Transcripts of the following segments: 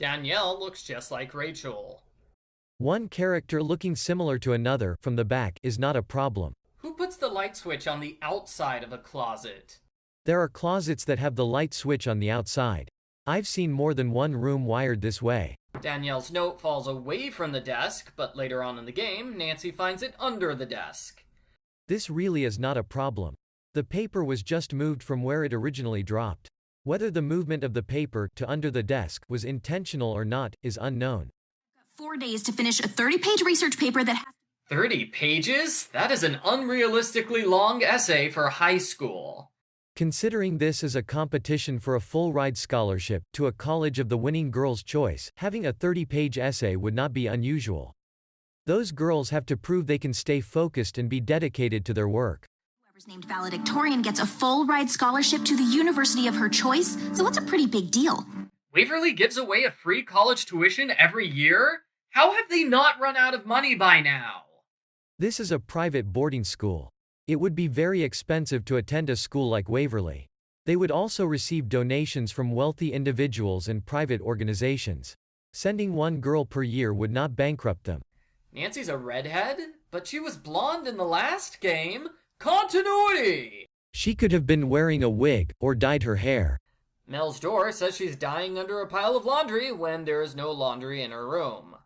Danielle looks just like Rachel. One character looking similar to another from the back is not a problem. Who puts the light switch on the outside of a closet? There are closets that have the light switch on the outside. I've seen more than one room wired this way. Danielle's note falls away from the desk, but later on in the game, Nancy finds it under the desk. This really is not a problem. The paper was just moved from where it originally dropped. Whether the movement of the paper to under the desk was intentional or not is unknown. 4 days to finish a 30-page research paper that has 30 pages? That is an unrealistically long essay for high school. Considering this as a competition for a full-ride scholarship to a college of the winning girl's choice, having a 30-page essay would not be unusual. Those girls have to prove they can stay focused and be dedicated to their work. whoever's named valedictorian gets a full-ride scholarship to the university of her choice, so it's a pretty big deal. Waverly gives away a free college tuition every year? How have they not run out of money by now? This is a private boarding school. It would be very expensive to attend a school like Waverly. They would also receive donations from wealthy individuals and private organizations. Sending one girl per year would not bankrupt them. Nancy's a redhead, but she was blonde in the last game. Continuity! She could have been wearing a wig or dyed her hair. Mel's door says she's dying under a pile of laundry when there is no laundry in her room.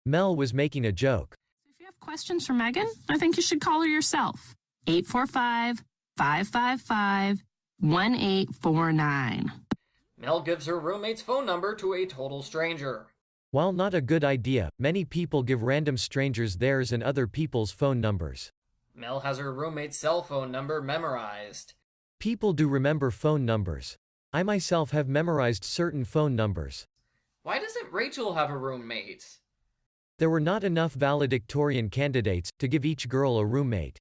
Mel was making a joke. If you have questions for Megan, I think you should call her yourself. 845-555-1849. Mel gives her roommate's phone number to a total stranger. While not a good idea, many people give random strangers theirs and other people's phone numbers. Mel has her roommate's cell phone number memorized. People do remember phone numbers. I myself have memorized certain phone numbers. Why doesn't Rachel have a roommate? There were not enough valedictorian candidates to give each girl a roommate.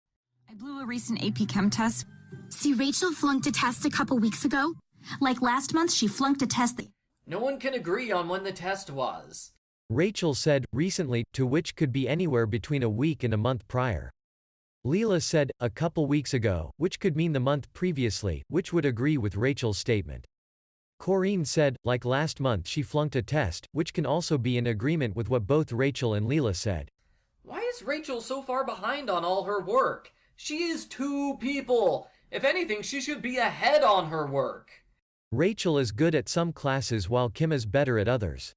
I blew a recent AP Chem test. See, Rachel flunked a test a couple weeks ago. Like last month, she flunked a test that... No one can agree on when the test was. Rachel said, recently, to which could be anywhere between a week and a month prior. Leela said, a couple weeks ago, which could mean the month previously, which would agree with Rachel's statement. Corrine said, like last month she flunked a test, which can also be in agreement with what both Rachel and Leela said. Why is Rachel so far behind on all her work? She is 2 people. If anything, she should be ahead on her work. Rachel is good at some classes while Kim is better at others.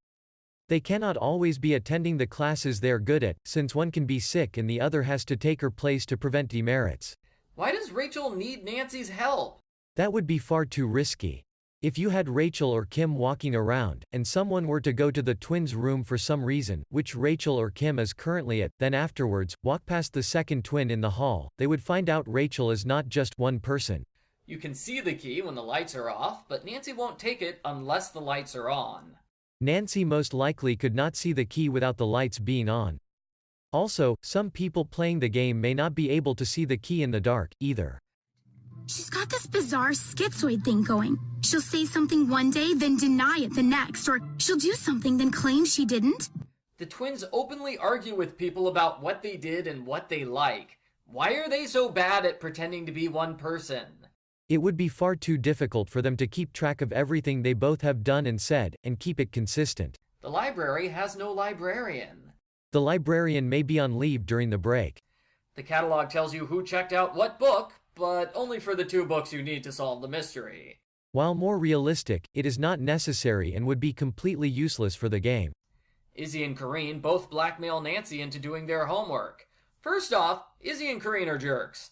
They cannot always be attending the classes they are good at, since one can be sick and the other has to take her place to prevent demerits. Why does Rachel need Nancy's help? That would be far too risky. If you had Rachel or Kim walking around, and someone were to go to the twins' room for some reason, which Rachel or Kim is currently at, then afterwards, walk past the second twin in the hall, they would find out Rachel is not just one person. You can see the key when the lights are off, but Nancy won't take it unless the lights are on. Nancy most likely could not see the key without the lights being on. Also, some people playing the game may not be able to see the key in the dark, either. She's got this bizarre schizoid thing going. She'll say something one day, then deny it the next, or she'll do something, then claim she didn't. The twins openly argue with people about what they did and what they like. Why are they so bad at pretending to be one person? It would be far too difficult for them to keep track of everything they both have done and said, and keep it consistent. The library has no librarian. The librarian may be on leave during the break. The catalog tells you who checked out what book, but only for the 2 books you need to solve the mystery. While more realistic, it is not necessary and would be completely useless for the game. Izzy and Corrine both blackmail Nancy into doing their homework. First off, Izzy and Corrine are jerks.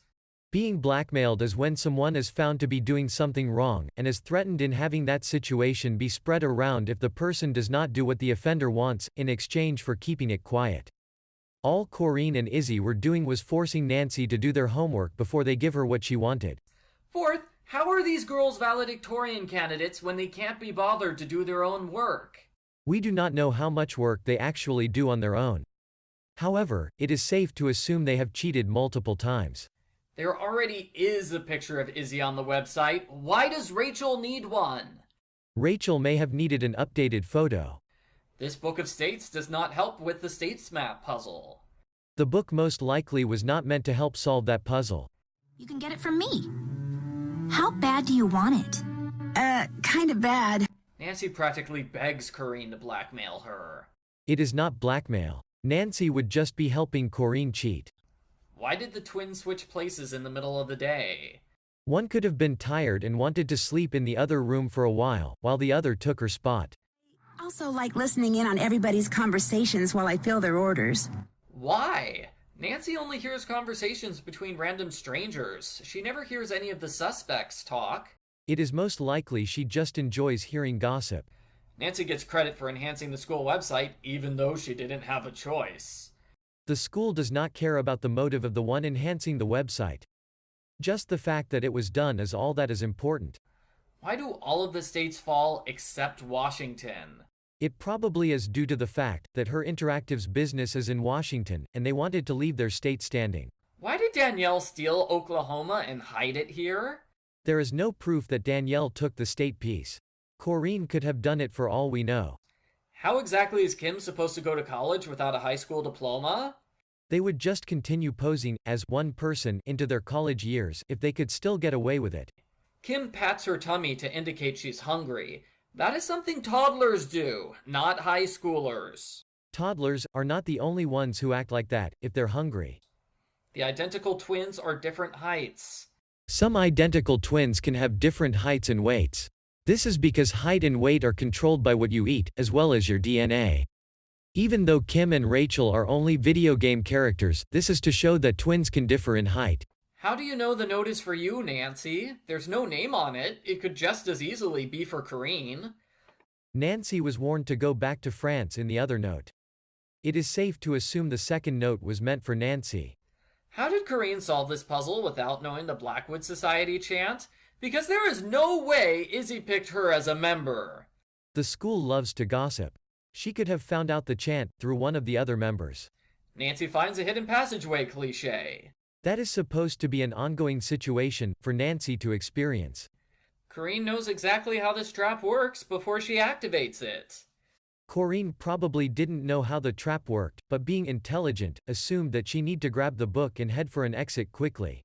Being blackmailed is when someone is found to be doing something wrong, and is threatened in having that situation be spread around if the person does not do what the offender wants, in exchange for keeping it quiet. All Corrine and Izzy were doing was forcing Nancy to do their homework before they give her what she wanted. Fourth, how are these girls valedictorian candidates when they can't be bothered to do their own work? We do not know how much work they actually do on their own. However, it is safe to assume they have cheated multiple times. There already is a picture of Izzy on the website. Why does Rachel need one? Rachel may have needed an updated photo. This book of states does not help with the states map puzzle. The book most likely was not meant to help solve that puzzle. You can get it from me. How bad do you want it? Kinda bad. Nancy practically begs Corinne to blackmail her. It is not blackmail. Nancy would just be helping Corinne cheat. Why did the twins switch places in the middle of the day? One could have been tired and wanted to sleep in the other room for a while the other took her spot. Also like listening in on everybody's conversations while I fill their orders. Why? Nancy only hears conversations between random strangers. She never hears any of the suspects talk. It is most likely she just enjoys hearing gossip. Nancy gets credit for enhancing the school website, even though she didn't have a choice. The school does not care about the motive of the one enhancing the website. Just the fact that it was done is all that is important. Why do all of the states fall except Washington? It probably is due to the fact that her Interactive's business is in Washington, and they wanted to leave their state standing. Why did Danielle steal Oklahoma and hide it here? There is no proof that Danielle took the state piece. Corinne could have done it for all we know. How exactly is Kim supposed to go to college without a high school diploma? They would just continue posing as one person into their college years if they could still get away with it. Kim pats her tummy to indicate she's hungry. That is something toddlers do, not high schoolers. Toddlers are not the only ones who act like that if they're hungry. The identical twins are different heights. Some identical twins can have different heights and weights. This is because height and weight are controlled by what you eat, as well as your DNA. Even though Kim and Rachel are only video game characters, this is to show that twins can differ in height. How do you know the note is for you, Nancy? There's no name on it. It could just as easily be for Corinne. Nancy was warned to go back to France in the other note. It is safe to assume the second note was meant for Nancy. How did Corinne solve this puzzle without knowing the Blackwood Society chant? Because there is no way Izzy picked her as a member. The school loves to gossip. She could have found out the chant through one of the other members. Nancy finds a hidden passageway cliché. That is supposed to be an ongoing situation for Nancy to experience. Corinne knows exactly how this trap works before she activates it. Corinne probably didn't know how the trap worked, but being intelligent, assumed that she need to grab the book and head for an exit quickly.